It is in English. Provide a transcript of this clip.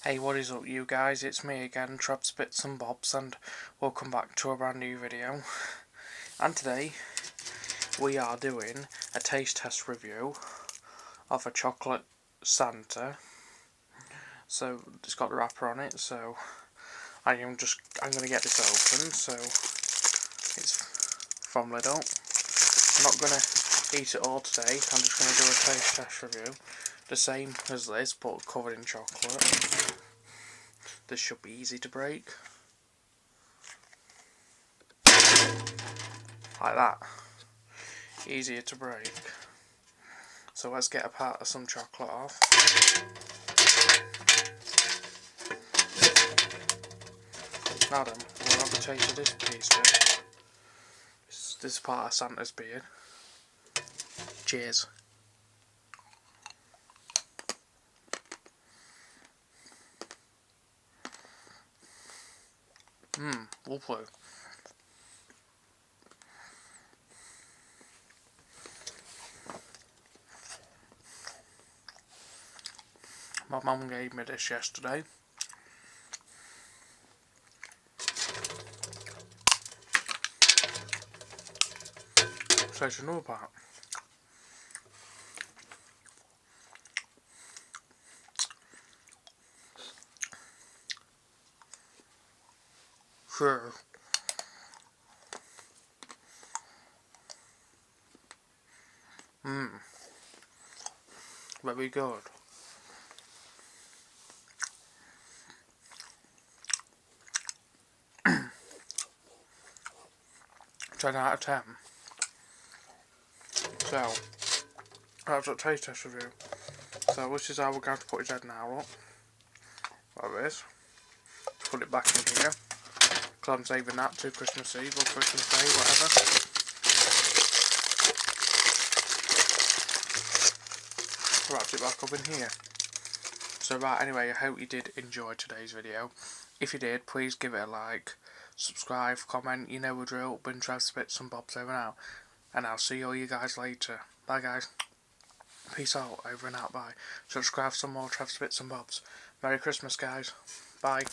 Hey, what is up you guys, it's me again, Trev's Bits and Bobs, and welcome back to a brand new video. And today, we are doing a taste test review of a chocolate Santa. So, it's got the wrapper on it, so I'm going to get this open, so it's from lid up. I'm not going to eat it all today, I'm just going to do a taste test review. The same as this, but covered in chocolate. This should be easy to break. Like that. Easier to break. So let's get a part of some chocolate off. Now then, we'll have a taste of this piece too. This is part of Santa's beard. Cheers. Lovely. My mum gave me this yesterday. So it's another part. Sure. Very good. 10 out of 10. So, that's a taste test review. So this is how we're going to put his head now up. Like this. Put it back in here. Because I'm saving that to Christmas Eve or Christmas Day, whatever. Wrapped it back up in here. So right, anyway, I hope you did enjoy today's video. If you did, please give it a like, subscribe, comment, you know the drill. Been Trev's Bits and Bobs over and out. And I'll see all you guys later. Bye guys. Peace out, over and out, bye. Subscribe for some more Trev's Bits and Bobs. Merry Christmas guys. Bye.